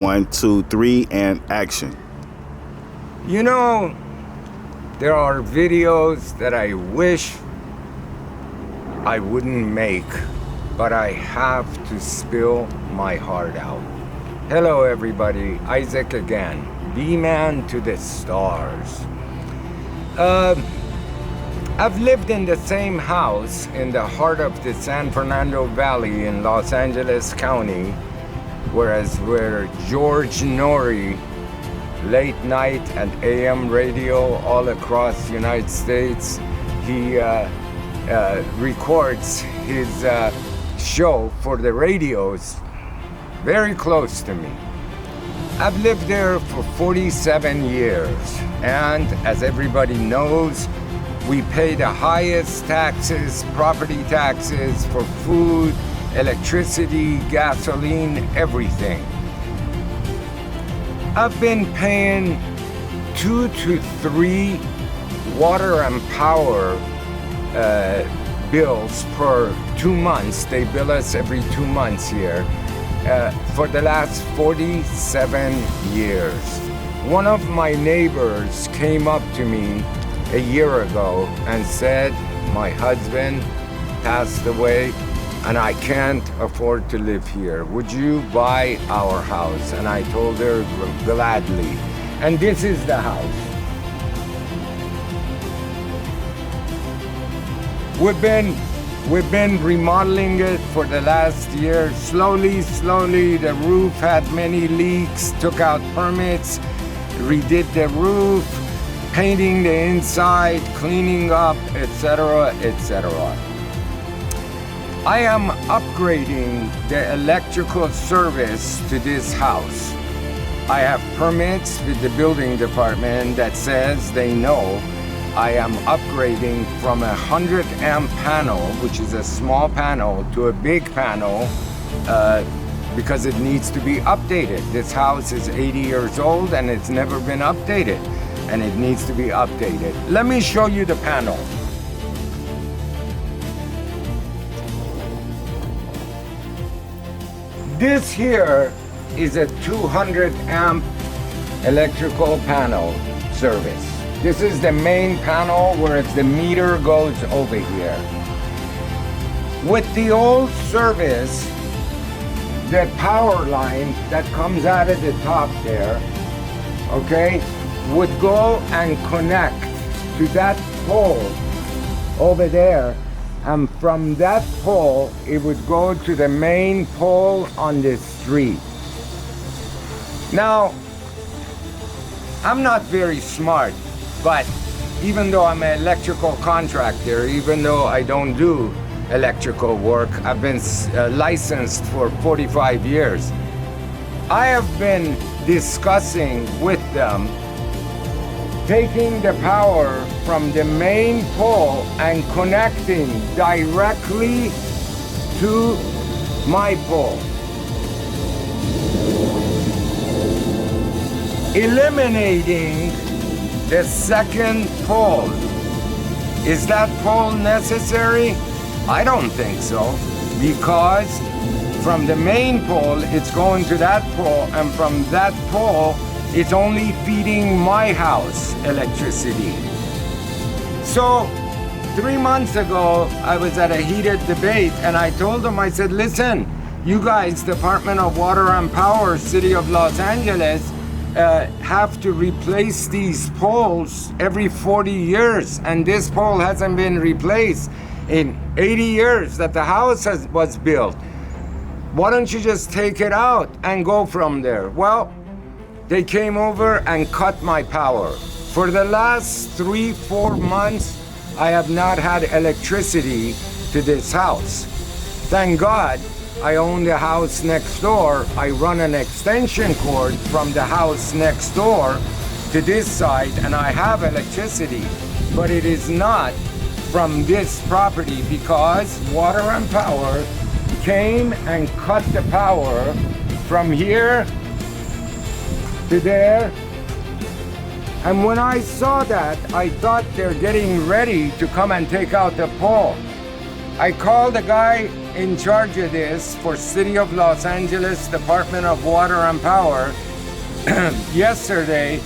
One, two, three, and action. You know, there are videos that I wish I wouldn't make, but I have to spill my heart out. Hello everybody, Izak again, B-Man to the stars. I've lived in the same house in the heart of the San Fernando Valley in Los Angeles County, where George Norrie, late night and AM radio all across the United States, he records his show for the radios very close to me. I've lived there for 47 years, and as everybody knows, we pay the highest taxes, property taxes for food, electricity, gasoline, everything. I've been paying 2 to 3 water and power bills per 2 months. They bill us every 2 months here for the last 47 years. One of my neighbors came up to me a year ago and said, my husband passed away and I can't afford to live here. Would you buy our house? And I told her gladly. And this is the house. We've been remodeling it for the last year. Slowly, the roof had many leaks, took out permits, redid the roof, painting the inside, cleaning up, etc., etc. I am upgrading the electrical service to this house. I have permits with the building department that says they know I am upgrading from a 100 amp panel, which is a small panel, to a big panel because it needs to be updated. This house is 80 years old and it's never been updated, and it needs to be updated. Let me show you the panel. This here is a 200 amp electrical panel service. This is the main panel where the meter goes over here. With the old service, the power line that comes out of the top there, okay, would go and connect to that pole over there. And from that pole, it would go to the main pole on the street. Now, I'm not very smart, but even though I'm an electrical contractor, even though I don't do electrical work, I've been licensed for 45 years. I have been discussing with them taking the power from the main pole and connecting directly to my pole. Eliminating the second pole. Is that pole necessary? I don't think so, because from the main pole, it's going to that pole, and from that pole, it's only feeding my house electricity. So 3 months ago, I was at a heated debate and I told them, I said, listen, you guys, Department of Water and Power, City of Los Angeles, have to replace these poles every 40 years, and this pole hasn't been replaced in 80 years that the house was built. Why don't you just take it out and go from there? Well, they came over and cut my power. For the last 3-4 months, I have not had electricity to this house. Thank God I own the house next door. I run an extension cord from the house next door to this side, and I have electricity. But it is not from this property because Water and Power came and cut the power from here to there. And when I saw that, I thought they're getting ready to come and take out the pole. I called the guy in charge of this for City of Los Angeles Department of Water and Power yesterday,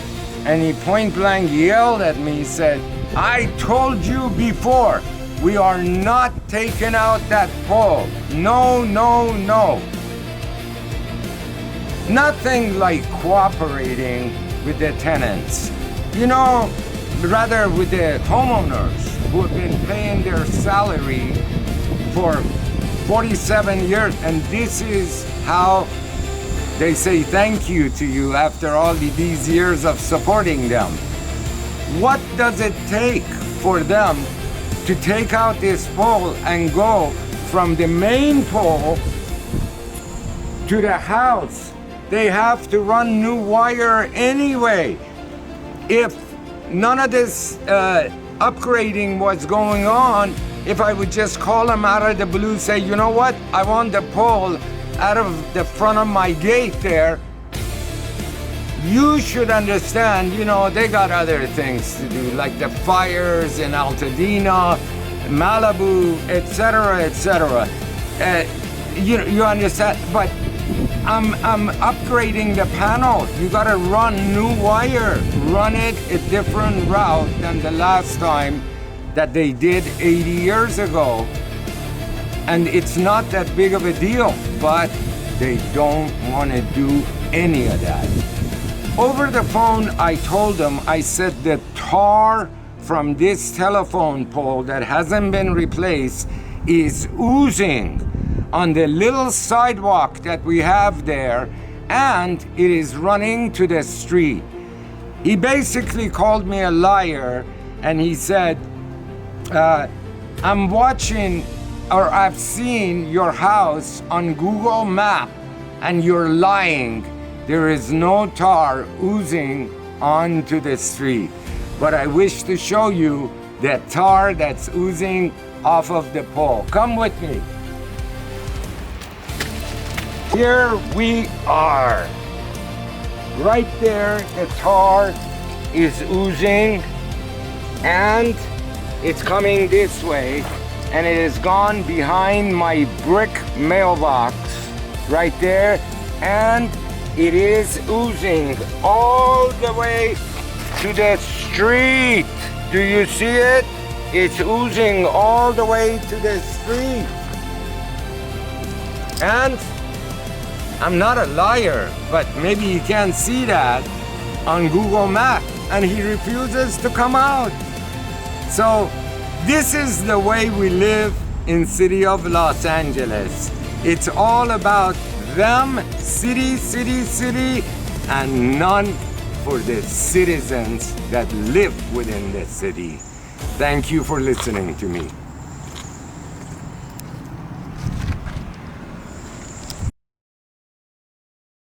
and he point blank yelled at me, said, I told you before, we are not taking out that pole. No, no, no. Nothing like cooperating with the tenants. You know, rather with the homeowners who have been paying their salary for 47 years, and this is how they say thank you to you after all these years of supporting them. What does it take for them to take out this pole and go from the main pole to the house? They have to run new wire anyway. If none of this upgrading was going on, if I would just call them out of the blue, say, you know what, I want the pole out of the front of my gate there, you should understand, you know, they got other things to do, like the fires in Altadena, Malibu, etc., etc. You understand? But I'm upgrading the panel. You gotta run new wire. Run it a different route than the last time that they did 80 years ago. And it's not that big of a deal, but they don't want to do any of that. Over the phone, I told them, I said the tar from this telephone pole that hasn't been replaced is oozing on the little sidewalk that we have there, and it is running to the street. He basically called me a liar, and he said, I'm watching, or I've seen your house on Google Map, and you're lying. There is no tar oozing onto the street. But I wish to show you the tar that's oozing off of the pole. Come with me. Here we are. Right there, the tar is oozing, and it's coming this way, and it has gone behind my brick mailbox right there, and it is oozing all the way to the street. Do you see it? It's oozing all the way to the street. And I'm not a liar, but maybe you can't see that on Google Maps, and he refuses to come out. So this is the way we live in City of Los Angeles. It's all about them, city, city, city, and none for the citizens that live within the city. Thank you for listening to me.